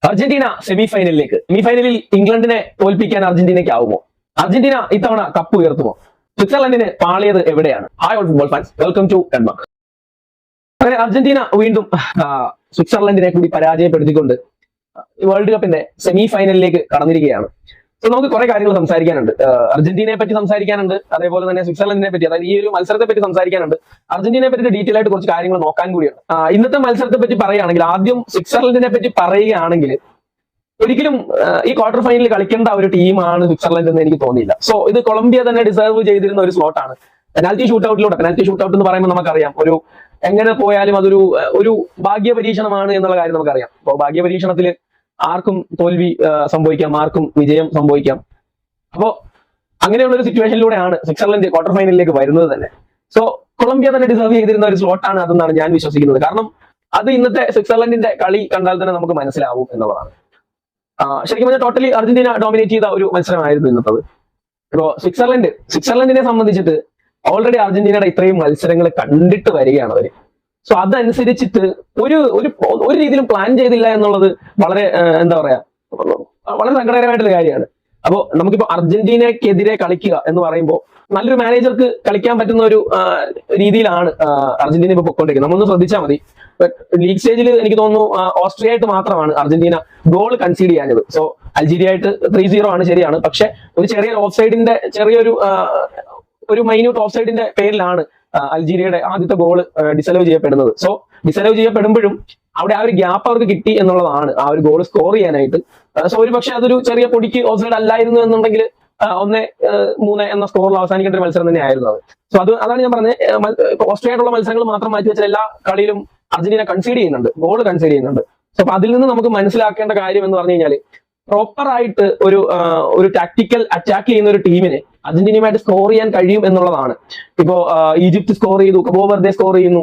Argentina semi ഫൈനലിലേക്ക്. Semi ഫൈനലിൽ ഇംഗ്ലണ്ടിനെ തോൽപ്പിക്കാൻ അർജന്റീനയ്ക്ക് ആവുമോ? അർജന്റീന ഇത്തവണ കപ്പ് ഉയർത്തുമോ? സ്വിറ്റ്സർലൻഡിന് പാളിയത് എവിടെയാണ്? Hi all football fans, welcome to Denmark. അങ്ങനെ അർജന്റീന വീണ്ടും സ്വിറ്റ്സർലൻഡിനെ കൂടി പരാജയപ്പെടുത്തിക്കൊണ്ട് വേൾഡ് കപ്പിന്റെ സെമി ഫൈനലിലേക്ക് കടന്നിരിക്കുകയാണ്. സോ നമുക്ക് കുറെ കാര്യങ്ങൾ സംസാരിക്കാനുണ്ട്. അർജന്റീനയെ പറ്റി സംസാരിക്കാനുണ്ട്, അതേപോലെ തന്നെ സ്വിറ്റ്സർലൻഡിനെ പറ്റി, അതായത് ഈ ഒരു മത്സരത്തെ പറ്റി സംസാരിക്കാനുണ്ട്. അർജന്റീനയെ പറ്റി ഡീറ്റെയിൽ ആയിട്ട് കുറച്ച് കാര്യങ്ങൾ നോക്കാൻ കൂടിയാണ്. ഇന്നത്തെ മത്സരത്തെ പറ്റി പറയുകയാണെങ്കിൽ, ആദ്യം സ്വിറ്റ്സർലൻഡിനെ പറ്റി പറയുകയാണെങ്കിൽ, ഒരിക്കലും ഈ ക്വാർട്ടർ ഫൈനലിൽ കളിക്കേണ്ട ഒരു ടീമാണ് സ്വിറ്റ്സർലൻഡ് എന്ന് എനിക്ക് തോന്നിയില്ല. സോ ഇത് കൊളംബിയ തന്നെ ഡിസേർവ് ചെയ്തിരുന്ന ഒരു സ്ലോട്ടാണ്. പെനാൽറ്റി ഷൂട്ട് ഔട്ട് എന്ന് പറയുമ്പോൾ നമുക്കറിയാം, ഒരു എങ്ങനെ പോയാലും അതൊരു ഭാഗ്യ പരീക്ഷണമാണ് എന്നുള്ള കാര്യം നമുക്കറിയാം. അപ്പോൾ ഭാഗ്യ പരീക്ഷണത്തിൽ ആർക്കും തോൽവി സംഭവിക്കാം, ആർക്കും വിജയം സംഭവിക്കാം. അപ്പോ അങ്ങനെയുള്ള ഒരു സിറ്റുവേഷനിലൂടെയാണ് സ്വിറ്റ്സർലൻഡ് ക്വാർട്ടർ ഫൈനലിലേക്ക് വരുന്നത് തന്നെ. സോ കൊളംബിയ തന്നെ ഡിസേർവ് ചെയ്തിരുന്ന ഒരു സ്ലോട്ടാണ് അതെന്നാണ് ഞാൻ വിശ്വസിക്കുന്നത്. കാരണം അത് ഇന്നത്തെ സ്വിറ്റ്സർലൻഡിന്റെ കളി കണ്ടാൽ തന്നെ നമുക്ക് മനസ്സിലാവും എന്നുള്ളതാണ്. ശരിക്കും പറഞ്ഞാൽ ടോട്ടലി അർജന്റീന ഡോമിനേറ്റ് ചെയ്ത ഒരു മത്സരമായിരുന്നു ഇന്നത്തത്. ഇപ്പോ സ്വിറ്റ്സർലൻഡിനെ സംബന്ധിച്ചിട്ട് ഓൾറെഡി അർജന്റീനയുടെ ഇത്രയും മത്സരങ്ങൾ കണ്ടിട്ട് വരികയാണ് അവര്. സോ അതനുസരിച്ചിട്ട് ഒരു രീതിയിലും പ്ലാൻ ചെയ്തില്ല എന്നുള്ളത് വളരെ വളരെ സങ്കടകരമായിട്ടുള്ള കാര്യമാണ്. അപ്പോൾ നമുക്കിപ്പോ അർജന്റീനക്കെതിരെ കളിക്കുക എന്ന് പറയുമ്പോൾ നല്ലൊരു മാനേജർക്ക് കളിക്കാൻ പറ്റുന്ന ഒരു രീതിയിലാണ് അർജന്റീന ഇപ്പൊ പൊക്കോണ്ടിരിക്കുന്നത്. നമ്മളൊന്ന് ശ്രദ്ധിച്ചാൽ മതി. ലീഗ് സ്റ്റേജിൽ എനിക്ക് തോന്നുന്നു ഓസ്ട്രിയ ആയിട്ട് മാത്രമാണ് അർജന്റീന ഗോൾ കൺസീഡ് ചെയ്യാഞ്ഞത്. സോ അൾജീരിയ ആയിട്ട് 3-0 ആണ്, ശരിയാണ്. പക്ഷെ ഒരു ചെറിയൊരു മൈന്യൂട്ട് ഓഫ് സൈഡിന്റെ പേരിലാണ് അൾജീരിയയുടെ ആദ്യത്തെ ഗോൾ ഡിസലവ് ചെയ്യപ്പെടുന്നത്. സോ ഡിസലവ് ചെയ്യപ്പെടുമ്പോഴും അവിടെ ആ ഒരു ഗ്യാപ്പ് അവർക്ക് കിട്ടി എന്നുള്ളതാണ് ആ ഒരു ഗോൾ സ്കോർ ചെയ്യാനായിട്ട്. സോ ഒരു പക്ഷെ അതൊരു ചെറിയ പൊടിക്ക് ഓഫ് സൈഡ് അല്ലായിരുന്നു എന്നുണ്ടെങ്കിൽ 1-3 എന്ന സ്കോറിൽ അവസാനിക്കേണ്ട ഒരു മത്സരം തന്നെയായിരുന്നു അത്. സോ അതാണ് ഞാൻ പറഞ്ഞത്. ഓസ്ട്രിയ ആയിട്ടുള്ള മത്സരങ്ങൾ മാത്രം മാറ്റി വെച്ചാൽ എല്ലാ കളിയിലും അർജന്റീന കൺസീഡ് ചെയ്യുന്നുണ്ട്, ഗോൾ കൺസീഡ് ചെയ്യുന്നുണ്ട്. സോ അപ്പൊ അതിൽ നിന്ന് നമുക്ക് മനസ്സിലാക്കേണ്ട കാര്യം എന്ന് പറഞ്ഞു കഴിഞ്ഞാൽ, പ്രോപ്പർ ആയിട്ട് ഒരു ടാക്ടിക്കൽ അറ്റാക്ക് ചെയ്യുന്ന ഒരു ടീമിന് അർജന്റീനയുമായിട്ട് സ്കോർ ചെയ്യാൻ കഴിയും എന്നുള്ളതാണ്. ഈജിപ്ത് സ്കോർ ചെയ്തു, കബോ വെർദെ സ്കോർ ചെയ്യുന്നു,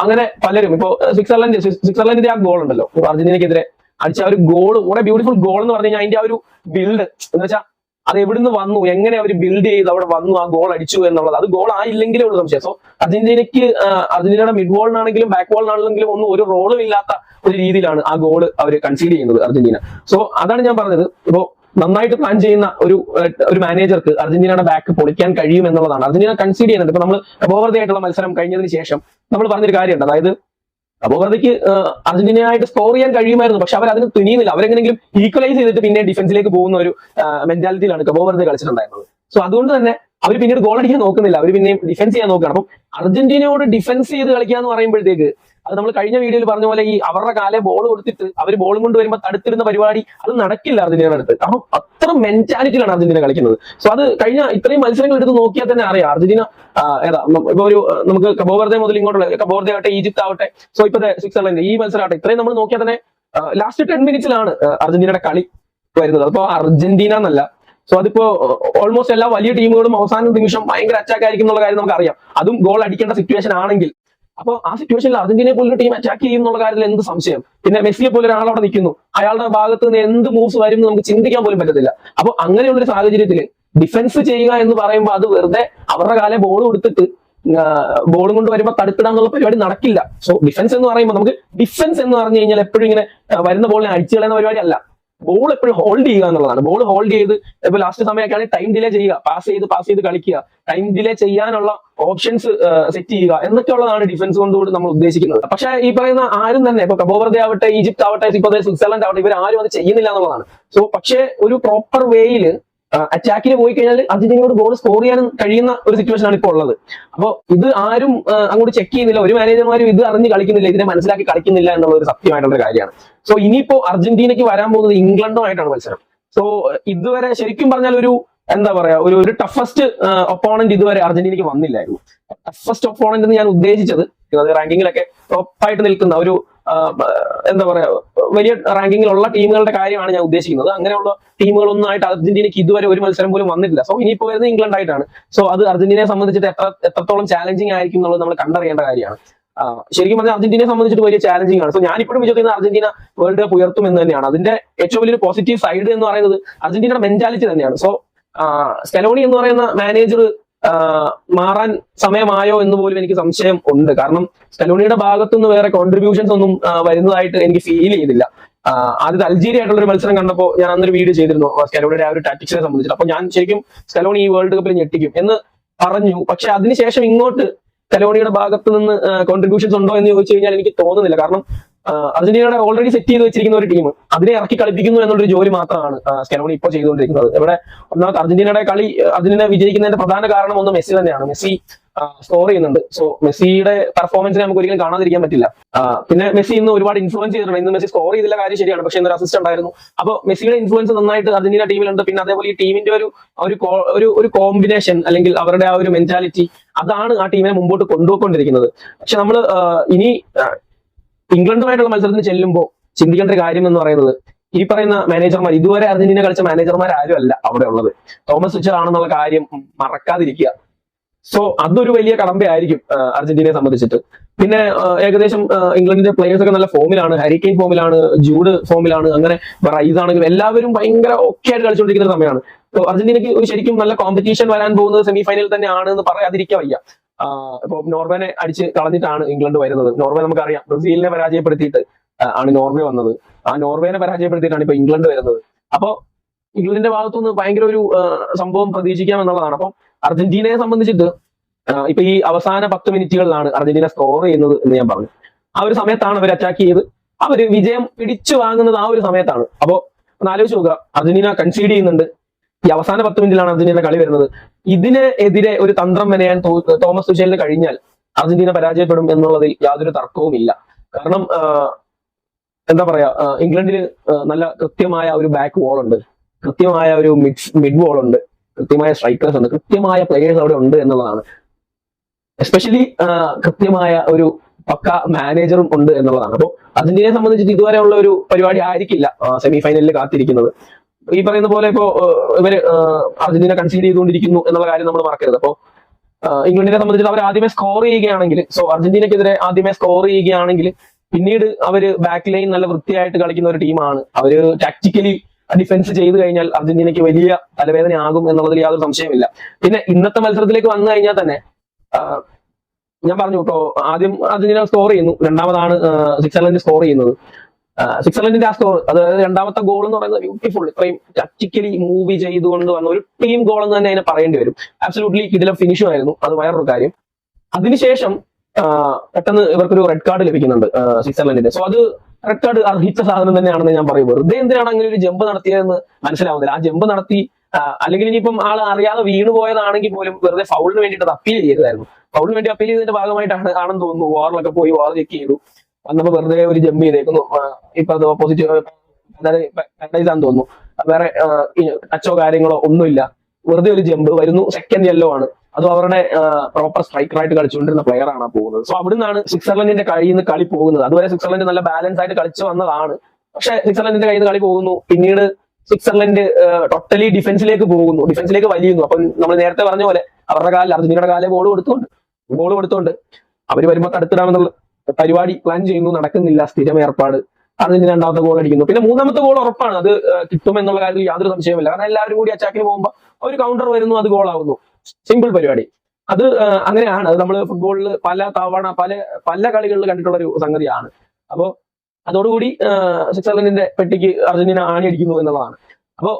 അങ്ങനെ പലരും. ഇപ്പോ സ്വിറ്റ്സർലൻഡിന്റെ ആ ഗോൾ ഉണ്ടല്ലോ, അർജന്റീനയ്ക്കെതിരെ അടിച്ച ആ ഒരു ഗോൾ, വളരെ ബ്യൂട്ടിഫുൾ ഗോൾ എന്ന് പറഞ്ഞു കഴിഞ്ഞാൽ അതിന്റെ ആ ഒരു ബിൽഡ് എന്ന് വെച്ചാൽ അത് എവിടുന്ന് വന്നു, എങ്ങനെ അവർ ബിൽഡ് ചെയ്ത് അവിടെ വന്നു ആ ഗോൾ അടിച്ചു എന്നുള്ളത്. അത് ഗോൾ ആയില്ലെങ്കിലേ ഉള്ളൂ സംശയം. സോ അർജന്റീനയുടെ മിഡ് വോളിനാണെങ്കിലും ബാക്ക് വോളിനാണെങ്കിലും ഒന്നും ഒരു റോളും ഇല്ലാത്ത ഒരു രീതിയിലാണ് ആ ഗോൾ അവർ കൺസീഡ് ചെയ്യുന്നത് അർജന്റീന. സോ അതാണ് ഞാൻ പറഞ്ഞത്. ഇപ്പോ നന്നായിട്ട് പ്ലാൻ ചെയ്യുന്ന ഒരു മാനേജർക്ക് അർജന്റീനയുടെ ബാക്ക് പൊളിക്കാൻ കഴിയും എന്നുള്ളതാണ്. അർജന്റീന കൺസീഡ് ചെയ്യുന്നുണ്ട്. ഇപ്പൊ നമ്മൾ കബോ വെർദെ ആയിട്ടുള്ള മത്സരം കഴിഞ്ഞതിന് ശേഷം നമ്മൾ പറഞ്ഞൊരു കാര്യമുണ്ട്. അതായത് കബോ വെർദെക്ക് അർജന്റീനയായിട്ട് സ്കോർ ചെയ്യാൻ കഴിയുമായിരുന്നു, പക്ഷെ അവർ അതിന് തുനിയുന്നില്ല. അവരെങ്ങനെങ്കിലും ഈക്വലൈസ് ചെയ്തിട്ട് പിന്നെ ഡിഫൻസിലേക്ക് പോകുന്ന ഒരു മെന്റാലിറ്റിയിലാണ് കബോ വെർദെ കളിച്ചിട്ടുണ്ടായിരുന്നത്. സോ അതുകൊണ്ട് തന്നെ അവർ പിന്നീട് ഗോൾ അടിക്കാൻ നോക്കുന്നില്ല, അവർ പിന്നെയും ഡിഫൻസ് ചെയ്യാൻ നോക്കുകയാണ്. അപ്പം അർജന്റീനയോട് ഡിഫൻസ് ചെയ്ത് കളിക്കുക എന്ന് പറയുമ്പോഴത്തേക്ക് അത് നമ്മൾ കഴിഞ്ഞ വീഡിയോയിൽ പറഞ്ഞ പോലെ ഈ അവരുടെ കാലെ ബോൾ കൊടുത്തിട്ട് അവർ ബോളും കൊണ്ട് വരുമ്പോൾ തടുത്തിരുന്ന പരിപാടി അത് നടക്കില്ല അർജന്റീനയുടെ അടുത്ത്. കാരണം അത്ര മെന്റാലിറ്റിയിലാണ് അർജന്റീന കളിക്കുന്നത്. സോ അത് കഴിഞ്ഞ ഇത്രയും മത്സരങ്ങൾ എടുത്ത് നോക്കിയാൽ തന്നെ അറിയാം അർജന്റീന ഇപ്പൊ നമുക്ക് കബോ വെർദെ മുതൽ ഇങ്ങോട്ടുള്ള കബോ വെർദെ ആവട്ടെ, ഈജിപ്ത് ആവട്ടെ, സോ ഇപ്പോഴത്തെ സ്വിറ്റ്സർലൻഡ്, ഈ മത്സരം ആവട്ടെ, ഇത്രയും നമ്മൾ നോക്കിയാൽ തന്നെ ലാസ്റ്റ് 10 മിനിറ്റ്സിലാണ് അർജന്റീനയുടെ കളി വരുന്നത്. അതിപ്പോ അർജന്റീന എന്നല്ല. സോ അതിപ്പോ ഓൾമോസ്റ്റ് എല്ലാ വലിയ ടീമുകളും അവസാന നിമിഷം ഭയങ്കര അറ്റാക്ക് ആയിരിക്കും എന്നുള്ള കാര്യം നമുക്കറിയാം. അതും ഗോൾ അടിക്കേണ്ട സിറ്റുവേഷൻ ആണെങ്കിൽ. അപ്പോൾ ആ സിറ്റുവേഷനിൽ അർജന്റീനയെ പോലൊരു ടീം അറ്റാക്ക് ചെയ്യും എന്നുള്ള കാര്യത്തിൽ എന്ത് സംശയം? പിന്നെ മെസ്സിയെ പോലെ ഒരാൾ അവിടെ നിൽക്കുന്നു, അയാളുടെ ഭാഗത്ത് നിന്ന് എന്ത് മൂവ്സ് വരും എന്ന് നമുക്ക് ചിന്തിക്കാൻ പോലും പറ്റത്തില്ല. അപ്പൊ അങ്ങനെയുള്ളൊരു സാഹചര്യത്തിൽ ഡിഫൻസ് ചെയ്യുക എന്ന് പറയുമ്പോൾ അത് വെറുതെ അവരുടെ കാലം ബോൾ കൊടുത്തിട്ട് ബോളും കൊണ്ട് വരുമ്പോൾ തടുത്തിടാന്നുള്ള പരിപാടി നടക്കില്ല. സോ ഡിഫൻസ് എന്ന് പറയുമ്പോൾ ഡിഫൻസ് എന്ന് പറഞ്ഞു കഴിഞ്ഞാൽ എപ്പോഴും ഇങ്ങനെ വരുന്ന ബോളിനെ അടിച്ചു കളയുന്ന പരിപാടി അല്ല. ബോൾ എപ്പോഴും ഹോൾഡ് ചെയ്യുക എന്നുള്ളതാണ്. ബോൾ ഹോൾഡ് ചെയ്ത് ഇപ്പൊ ലാസ്റ്റ് സമയമൊക്കെയാണെങ്കിൽ ടൈം ഡിലേ ചെയ്യുക, പാസ് ചെയ്ത് കളിക്കുക, ടൈം ഡിലേ ചെയ്യാനുള്ള ഓപ്ഷൻസ് സെറ്റ് ചെയ്യുക എന്നൊക്കെയുള്ളതാണ് ഡിഫൻസ് കൊണ്ടുകൂടി നമ്മൾ ഉദ്ദേശിക്കുന്നത്. പക്ഷെ ഈ പറയുന്ന ആരും തന്നെ ഇപ്പൊ കബോ വെർദെ ആവട്ടെ, ഈജിപ്ത് ആവട്ടെ, ഇപ്പോൾ സ്വിറ്റ്സർലൻഡ് ആവട്ടെ, ഇവർ ആരും അത് ചെയ്യുന്നില്ല എന്നുള്ളതാണ്. സോ പക്ഷേ ഒരു പ്രോപ്പർ വേയിൽ അറ്റാക്കിന് പോയി കഴിഞ്ഞാൽ അർജന്റീനയോട് ഗോൾ സ്കോർ ചെയ്യാനും കഴിയുന്ന ഒരു സിറ്റുവേഷൻ ആണ് ഇപ്പോൾ ഉള്ളത്. അപ്പോൾ ഇത് ആരും അങ്ങോട്ട് ചെക്ക് ചെയ്യുന്നില്ല, ഒരു മാനേജർമാരും ഇത് അറിഞ്ഞ് കളിക്കുന്നില്ല, ഇതിനെ മനസ്സിലാക്കി കളിക്കുന്നില്ല എന്നുള്ള ഒരു സത്യമായിട്ടുള്ള കാര്യമാണ്. സോ ഇനിയിപ്പോ അർജന്റീനയ്ക്ക് വരാൻ പോകുന്നത് ഇംഗ്ലണ്ടുമായിട്ടാണ് മത്സരം. സോ ഇതുവരെ ശരിക്കും പറഞ്ഞാൽ ഒരു ടഫസ്റ്റ് ഒപ്പോണന്റ് ഇതുവരെ അർജന്റീനയ്ക്ക് വന്നില്ലായിരുന്നു. ടഫസ്റ്റ് ഒപ്പോണന്റ് എന്ന് ഞാൻ ഉദ്ദേശിച്ചത് റാങ്കിങ്ങിലൊക്കെ ടോപ്പായിട്ട് നിൽക്കുന്ന ഒരു വലിയ റാങ്കിങ്ങിലുള്ള ടീമുകളുടെ കാര്യമാണ് ഞാൻ ഉദ്ദേശിക്കുന്നത്. അങ്ങനെയുള്ള ടീമുകളൊന്നായിട്ട് അർജന്റീനയ്ക്ക് ഇതുവരെ ഒരു മത്സരം പോലും വന്നിട്ടില്ല. സോ ഇനിയിപ്പോ വരുന്നത് ഇംഗ്ലണ്ട് ആയിട്ടാണ്. സോ അത് അർജന്റീനയെ സംബന്ധിച്ചിട്ട് എത്രത്തോളം ചാലഞ്ചിങ് ആയിരിക്കും എന്നുള്ളത് നമ്മൾ കണ്ടറിയേണ്ട കാര്യമാണ്. ശരിക്കും പറഞ്ഞാൽ അർജന്റീനയെ സംബന്ധിച്ചിട്ട് വലിയ ചാലഞ്ചിങ് ആണ്. സോ ഞാനിപ്പോഴും വിചാരിക്കുന്നത് അർജന്റീന വേൾഡ് കപ്പ് ഉയർത്തും എന്ന് തന്നെയാണ്. അതിന്റെ ഏറ്റവും വലിയൊരു പോസിറ്റീവ് സൈഡ് എന്ന് പറയുന്നത് അർജന്റീനയുടെ മെന്റാലിറ്റി തന്നെയാണ്. സോ സ്കലോണി എന്ന് പറയുന്ന മാനേജർ മാറാൻ സമയമായോ എന്ന് പോലും എനിക്ക് സംശയം ഉണ്ട്. കാരണം സ്കലോണിയുടെ ഭാഗത്തുനിന്ന് വേറെ കോൺട്രിബ്യൂഷൻസ് ഒന്നും വരുന്നതായിട്ട് എനിക്ക് ഫീൽ ചെയ്തില്ല. ആദ്യത്തെ അൾജീരിയ ആയിട്ടുള്ള ഒരു മത്സരം കണ്ടപ്പോൾ ഞാൻ അന്നൊരു വീഡിയോ ചെയ്തിരുന്നു സ്കലോണിയുടെ ആ ഒരു ടാക്ടിക്സിനെ സംബന്ധിച്ചിട്ട്. അപ്പൊ ഞാൻ ശരിക്കും സ്കലോണി ഈ വേൾഡ് കപ്പിൽ ഞെട്ടിക്കും എന്ന് പറഞ്ഞു. പക്ഷെ അതിനുശേഷം ഇങ്ങോട്ട് സ്കലോണിയുടെ ഭാഗത്ത് നിന്ന് കോൺട്രിബ്യൂഷൻസ് ഉണ്ടോ എന്ന് ചോദിച്ചു കഴിഞ്ഞാൽ എനിക്ക് തോന്നുന്നില്ല. കാരണം അർജന്റീനയുടെ ഓൾറെഡി സെറ്റ് ചെയ്ത് വെച്ചിരിക്കുന്ന ഒരു ടീം അതിനെ ഇറക്കി കളിപ്പിക്കുന്നു എന്നുള്ളൊരു ജോലി മാത്രമാണ് സ്കലോണി ഇപ്പോൾ ചെയ്തുകൊണ്ടിരിക്കുന്നത്. ഇവിടെ ഒന്നാമത് അർജന്റീനയുടെ കളി അർജന്റീന വിജയിക്കുന്നതിന്റെ പ്രധാന കാരണം ഒന്ന് മെസ്സി തന്നെയാണ്. മെസ്സി സ്കോർ ചെയ്യുന്നുണ്ട്. സോ മെസ്സിയുടെ പെർഫോമൻസിനെ നമുക്ക് ഒരിക്കലും കാണാതിരിക്കാൻ പറ്റില്ല. പിന്നെ മെസ്സി ഇന്ന് ഒരുപാട് ഇൻഫ്ലുവൻസ് ചെയ്തിട്ടുണ്ട്. ഇന്ന് മെസ്സി സ്കോർ ചെയ്തില്ല കാര്യം ശരിയാണ്, പക്ഷെ ഇന്നൊരു അസിസ്റ്റ് ഉണ്ടായിരുന്നു. അപ്പോൾ മെസ്സിയുടെ ഇൻഫ്ലുവൻസ് നന്നായിട്ട് അർജന്റീന ടീമിലുണ്ട്. പിന്നെ അതേപോലെ ഈ ടീമിന്റെ ഒരു കോമ്പിനേഷൻ അല്ലെങ്കിൽ അവരുടെ ആ ഒരു മെന്റാലിറ്റി അതാണ് ആ ടീമിനെ മുമ്പോട്ട് കൊണ്ടുപോയിക്കൊണ്ടിരിക്കുന്നത്. പക്ഷെ നമ്മൾ ഇനി ഇംഗ്ലണ്ടുമായിട്ടുള്ള മത്സരത്തിന് ചെല്ലുമ്പോൾ ചിന്തിക്കേണ്ട ഒരു കാര്യം എന്ന് പറയുന്നത് ഈ പറയുന്ന മാനേജർമാർ ഇതുവരെ അർജന്റീന കളിച്ച മാനേജർമാർ ആരും അല്ല അവിടെ ഉള്ളത്. തോമസ് തുച്ചൽ ആണെന്നുള്ള കാര്യം മറക്കാതിരിക്കുക. സോ അതൊരു വലിയ കടമ്പയായിരിക്കും അർജന്റീനയെ സംബന്ധിച്ചിട്ട്. പിന്നെ ഏകദേശം ഇംഗ്ലണ്ടിന്റെ പ്ലേയേഴ്സ് ഒക്കെ നല്ല ഫോമിലാണ്. ഹാരി കെയ്ൻ ഫോമിലാണ്, ജൂഡ് ഫോമിലാണ്, അങ്ങനെ റൈസ് ആണെങ്കിലും എല്ലാവരും ഭയങ്കര ഓക്കെ ആയിട്ട് കളിച്ചുകൊണ്ടിരിക്കുന്ന സമയമാണ്. അർജന്റീനയ്ക്ക് ഒരു ശരിക്കും നല്ല കോമ്പറ്റീഷൻ വരാൻ പോകുന്നത് സെമി ഫൈനൽ തന്നെയാണ് എന്ന് പറയാതിരിക്കാൻ വയ്യ. ഇപ്പൊ നോർവേനെ അടിച്ച് കളഞ്ഞിട്ടാണ് ഇംഗ്ലണ്ട് വരുന്നത്. നോർവേ നമുക്കറിയാം ബ്രസീലിനെ പരാജയപ്പെടുത്തിയിട്ട് ആണ് നോർവേ വന്നത്. ആ നോർവേനെ പരാജയപ്പെടുത്തിയിട്ടാണ് ഇപ്പൊ ഇംഗ്ലണ്ട് വരുന്നത്. അപ്പൊ ഇംഗ്ലണ്ടിന്റെ ഭാഗത്തുനിന്ന് ഭയങ്കര ഒരു സംഭവം പ്രതീക്ഷിക്കാം എന്നുള്ളതാണ്. അപ്പം അർജന്റീനയെ സംബന്ധിച്ചിട്ട് ഇപ്പൊ ഈ അവസാന 10 മിനിറ്റുകളിലാണ് അർജന്റീന സ്കോർ ചെയ്യുന്നത് എന്ന് ഞാൻ പറഞ്ഞു. ആ ഒരു സമയത്താണ് അവർ അറ്റാക്ക് ചെയ്ത് അവര് വിജയം പിടിച്ചു വാങ്ങുന്നത്. ആ ഒരു സമയത്താണ്. അപ്പോ ഒന്ന് ആലോചിച്ച് നോക്കുക, അർജന്റീന കൺസീഡ് ചെയ്യുന്നുണ്ട്. ഈ അവസാന 10 മിനിറ്റിലാണ് അർജന്റീന കളി വരുന്നത്. ഇതിനെതിരെ ഒരു തന്ത്രം മെനയാൻ തോമസ് തുച്ചലിന് കഴിഞ്ഞാൽ അർജന്റീന പരാജയപ്പെടും എന്നുള്ളതിൽ യാതൊരു തർക്കവുമില്ല. കാരണം എന്താ പറയാ, ഇംഗ്ലണ്ടിന് നല്ല കൃത്യമായ ഒരു ബാക്ക് വോൾ ഉണ്ട്, കൃത്യമായ ഒരു മിഡ് വോൾ ഉണ്ട്, കൃത്യമായ സ്ട്രൈക്കേഴ്സ് ഉണ്ട്, കൃത്യമായ പ്ലേയേഴ്സ് അവിടെ ഉണ്ട് എന്നുള്ളതാണ്. എസ്പെഷ്യലി കൃത്യമായ ഒരു പക്ക മാനേജറും ഉണ്ട് എന്നുള്ളതാണ്. അപ്പോൾ അർജന്റീനയെ സംബന്ധിച്ചിട്ട് ഇതുവരെയുള്ള ഒരു പരിപാടി ആയിരിക്കില്ല സെമി ഫൈനലിൽ കാത്തിരിക്കുന്നത്. ഈ പറയുന്ന പോലെ ഇപ്പോ ഇവര് അർജന്റീന കൺസീഡ് ചെയ്തുകൊണ്ടിരിക്കുന്നു എന്നുള്ള കാര്യം നമ്മൾ മറക്കരുത്. അപ്പോ ഇംഗ്ലണ്ടിനെ സംബന്ധിച്ചിട്ട് അവർ ആദ്യമേ സ്കോർ ചെയ്യുകയാണെങ്കിൽ, സോ അർജന്റീനക്കെതിരെ ആദ്യമേ സ്കോർ ചെയ്യുകയാണെങ്കിൽ പിന്നീട് അവര് ബാക്ക് ലൈൻ നല്ല വൃത്തിയായിട്ട് കളിക്കുന്ന ഒരു ടീമാണ്. അവര് ടാക്ടിക്കലി ഡിഫൻസ് ചെയ്ത് കഴിഞ്ഞാൽ അർജന്റീനയ്ക്ക് വലിയ തലവേദന ആകും എന്നുള്ളതിൽ യാതൊരു സംശയമില്ല. പിന്നെ ഇന്നത്തെ മത്സരത്തിലേക്ക് വന്നു കഴിഞ്ഞാൽ തന്നെ ഞാൻ പറഞ്ഞു ഇപ്പോ ആദ്യം അർജന്റീന സ്കോർ ചെയ്യുന്നു, രണ്ടാമതാണ് സ്വിറ്റ്സർലൻഡ് സ്കോർ ചെയ്യുന്നത്. സ്വിറ്റ്സർലൻഡിന്റെ ആ സ്കോർ, അതായത് രണ്ടാമത്തെ ഗോൾ എന്ന് പറയുന്നത് ബ്യൂട്ടിഫുൾ, ഇത്രയും ടാക്ടിക്കലി മൂവ് ചെയ്തുകൊണ്ട് വന്ന ഒരു ടീം ഗോൾ എന്ന് തന്നെ അതിനെ പറയേണ്ടി വരും. ആബ്സല്യൂട്ട്ലി കിടിലം ഫിനിഷും ആയിരുന്നു, അത് വേറൊരു കാര്യം. അതിനുശേഷം പെട്ടെന്ന് ഇവർക്കൊരു റെഡ് കാർഡ് ലഭിക്കുന്നുണ്ട് സ്വിറ്റ്സർലൻഡിന്റെ. സോ അത് റെഡ് കാർഡ് അർഹിച്ച സാധനം തന്നെയാണെന്ന് ഞാൻ പറയും. വെറുതെ എന്തിനാണ് അങ്ങനെ ഒരു ജമ്പ് നടത്തിയതെന്ന് മനസ്സിലാവുന്നില്ല. ആ ജമ്പ് നടത്തി അല്ലെങ്കിൽ ഇനിയിപ്പം ആൾ അറിയാതെ വീണു പോയതാണെങ്കിൽ പോലും വെറുതെ ഫൗളിന് വേണ്ടിയിട്ട് അപ്പീൽ ചെയ്തായിരുന്നു. ഫൗളിന് വേണ്ടി അപ്പീൽ ചെയ്തതിന്റെ ഭാഗമായിട്ടാണ് ആണെന്ന് തോന്നുന്നു. വാറിലൊക്കെ പോയി വാർ ചെക്ക് ചെയ്തു, വന്നപ്പോ വെറുതെ ഒരു ജമ്പ് ചെയ്തേക്കുന്നു. ഇപ്പൊ അത് ഓപ്പോസിറ്റ് ആണെന്ന് തോന്നുന്നു, വേറെ ടച്ചോ കാര്യങ്ങളോ ഒന്നുമില്ല, വെറുതെ ഒരു ജമ്പ് വരുന്നു. സെക്കൻഡ് യെല്ലോ ആണ്, അതും അവരുടെ പ്രോപ്പർ സ്ട്രൈക്കറായിട്ട് കളിച്ചുകൊണ്ടിരുന്ന പ്ലെയർ ആണ് പോകുന്നത്. സോ അവിടുന്നാണ് സ്വിറ്റ്സർലൻഡിന്റെ കയ്യിൽ നിന്ന് കളി പോകുന്നത്. അതുവരെ സ്വിറ്റ്സർലൻഡ് നല്ല ബാലൻസ് ആയിട്ട് കളിച്ചു വന്നതാണ്. പക്ഷെ സ്വിറ്റ്സർലൻഡിന്റെ കയ്യിൽ നിന്ന് കളി പോകുന്നു. പിന്നീട് സ്വിറ്റ്സർലൻഡ് ടോട്ടലി ഡിഫൻസിലേക്ക് പോകുന്നു, ഡിഫൻസിലേക്ക് വലിയുന്നു. അപ്പം നമ്മൾ നേരത്തെ പറഞ്ഞ പോലെ അവരുടെ കാലിൽ, അർജന്റീനയുടെ കാലിൽ ബോൾ കൊടുത്തോണ്ട് അവര് വരുമ്പോൾ തടുത്തിടാമെന്നുള്ള പരിപാടി പ്ലാൻ ചെയ്യുന്നു, നടക്കുന്നില്ല. സ്ഥിരം ഏർപ്പാട്. അർജന്റീന രണ്ടാമത്തെ ഗോൾ അടിക്കുന്നു. പിന്നെ മൂന്നാമത്തെ ഗോൾ ഉറപ്പാണ്, അത് കിട്ടുമെന്നുള്ള കാര്യത്തിൽ യാതൊരു സംശയമില്ല. കാരണം എല്ലാവരും കൂടി അറ്റാക്കിന് പോകുമ്പോൾ ഒരു കൗണ്ടർ വരുന്നു, അത് ഗോളാവുന്നു. സിമ്പിൾ പരിപാടി. അത് അങ്ങനെയാണ്. അത് നമ്മൾ ഫുട്ബോളിൽ പല തവണ പല കളികളിൽ കണ്ടിട്ടുള്ള ഒരു സംഗതിയാണ്. അപ്പോ അതോടുകൂടി സ്വിറ്റ്സർലൻഡിന്റെ പെട്ടിക്ക് അർജന്റീന ആണിയടിക്കുന്നു എന്നുള്ളതാണ്. അപ്പോ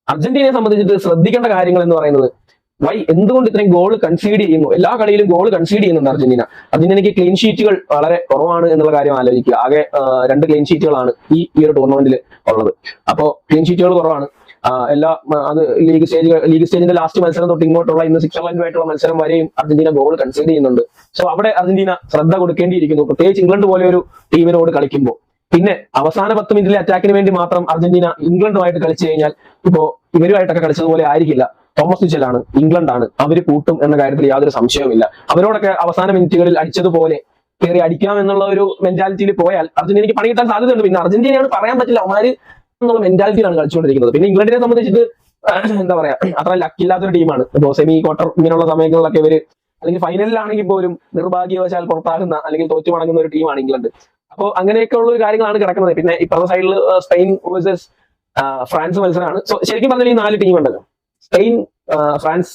അർജന്റീനയെ സംബന്ധിച്ചിട്ട് ശ്രദ്ധിക്കേണ്ട കാര്യങ്ങൾ എന്ന് പറയുന്നത് എന്തുകൊണ്ട് ഇത്രയും ഗോൾ കൺസീഡ് ചെയ്യുന്നു. എല്ലാ കളിയിലും ഗോൾ കൺസീഡ് ചെയ്യുന്നുണ്ട് അർജന്റീനയ്ക്ക് ക്ലീൻ ഷീറ്റുകൾ വളരെ കുറവാണ് എന്നുള്ള കാര്യം ആലോചിക്കുക. ആകെ 2 ക്ലീൻ ഷീറ്റുകളാണ് ഈ ഒരു ടൂർണമെന്റിൽ ഉള്ളത്. അപ്പോൾ ക്ലീൻ ഷീറ്റുകൾ കുറവാണ്. അത് ലീഗ് സ്റ്റേജിന്റെ ലാസ്റ്റ് മത്സരം തൊട്ട് ഇങ്ങോട്ടുള്ള ഇന്ന് സ്വിറ്റ്സർലൻഡുമായിട്ടുള്ള മത്സരം വരെയും അർജന്റീന ഗോൾ കൺസീഡ് ചെയ്യുന്നുണ്ട്. സോ അവിടെ അർജന്റീന ശ്രദ്ധ കൊടുക്കേണ്ടിയിരിക്കുന്നു, പ്രത്യേകിച്ച് ഇംഗ്ലണ്ട് പോലെ ഒരു ടീമിനോട് കളിക്കുമ്പോൾ. പിന്നെ അവസാന 10 മിനിറ്റിലെ അറ്റാക്കിന് വേണ്ടി മാത്രം അർജന്റീന ഇംഗ്ലണ്ടുമായിട്ട് കളിച്ചു കഴിഞ്ഞാൽ ഇപ്പോ ഇവരുമായിട്ടൊക്കെ കളിച്ചതുപോലെ ആയിരിക്കില്ല. തോമസ് തുച്ചലാണ്, ഇംഗ്ലണ്ടാണ്, അവര് കൂട്ടും എന്ന കാര്യത്തിൽ യാതൊരു സംശയവുമില്ല. അവരോടൊക്കെ അവസാന മിനിറ്റുകളിൽ അടിച്ചതുപോലെ കയറി അടിക്കാം എന്നുള്ള ഒരു മെന്റാലിറ്റിയിൽ പോയാൽ അർജന്റീനയ്ക്ക് പണി കിട്ടാൻ സാധ്യതയുണ്ട്. പിന്നെ അർജന്റീനയാണ് പറയാൻ പറ്റില്ല, അവന്മാര് എന്നുള്ള മെന്റാലിറ്റിയിലാണ് കളിച്ചുകൊണ്ടിരിക്കുന്നത്. പിന്നെ ഇംഗ്ലണ്ടിനെ സംബന്ധിച്ചിട്ട് എന്താ പറയാ, അത്ര ലക്കില്ലാത്തൊരു ടീമാണ്. ഇപ്പോ സെമി ക്വാർട്ടർ ഇങ്ങനെയുള്ള സമയങ്ങളിലൊക്കെ ഇവര്, അല്ലെങ്കിൽ ഫൈനലിലാണെങ്കിൽ പോലും നിർഭാഗ്യവശാൽ പുറത്താകുന്ന അല്ലെങ്കിൽ തോറ്റു മടങ്ങുന്ന ഒരു ടീമാണ് ഇംഗ്ലണ്ട്. അപ്പോൾ അങ്ങനെയൊക്കെ ഉള്ള ഒരു കാര്യങ്ങളാണ് കിടക്കുന്നത്. പിന്നെ ഇപ്പുറത്തെ സൈഡിൽ സ്പെയിൻ വേഴ്സസ് ഫ്രാൻസ് മത്സരമാണ്. സോ ശരിക്കും പറഞ്ഞാൽ ഈ 4 ടീം ഉണ്ടല്ലോ, സ്പെയിൻ, ഫ്രാൻസ്,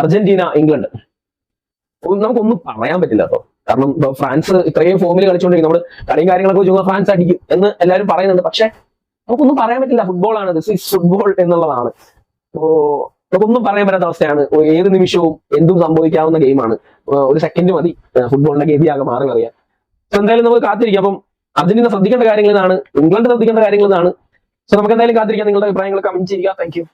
അർജന്റീന, ഇംഗ്ലണ്ട്, നമുക്കൊന്നും പറയാൻ പറ്റില്ല കേട്ടോ. കാരണം ഇപ്പൊ ഫ്രാൻസ് ഇത്രയും ഫോമിൽ കളിച്ചുകൊണ്ടിരിക്കും. നമ്മൾ കളിയും കാര്യങ്ങളൊക്കെ വെച്ച് ഫ്രാൻസ് അടിക്കും എന്ന് എല്ലാവരും പറയുന്നുണ്ട്. പക്ഷെ നമുക്കൊന്നും പറയാൻ പറ്റില്ല. ഫുട്ബോളാണ്, ദിസ് ഈസ് ഫുട്ബോൾ എന്നുള്ളതാണ്. അപ്പോ നമുക്കൊന്നും പറയാൻ പറ്റാത്ത അവസ്ഥയാണ്. ഏത് നിമിഷവും എന്തും സംഭവിക്കാവുന്ന ഗെയിമാണ്. ഒരു സെക്കൻഡ് മതി ഫുട്ബോളിന്റെ ഗതിയാകെ മാറി അറിയാം. എന്തായാലും നമുക്ക് കാത്തിരിക്കാം. അപ്പം അർജന്റീന ശ്രദ്ധിക്കേണ്ട കാര്യങ്ങൾ ഇതാണ്, ഇംഗ്ലണ്ട് ശ്രദ്ധിക്കേണ്ട കാര്യങ്ങൾ ഇതാണ്. സോ നമുക്ക് എന്തായാലും കാത്തിരിക്കാം. നിങ്ങളുടെ അഭിപ്രായങ്ങൾ കമന്റ് ചെയ്യുക. Thank you.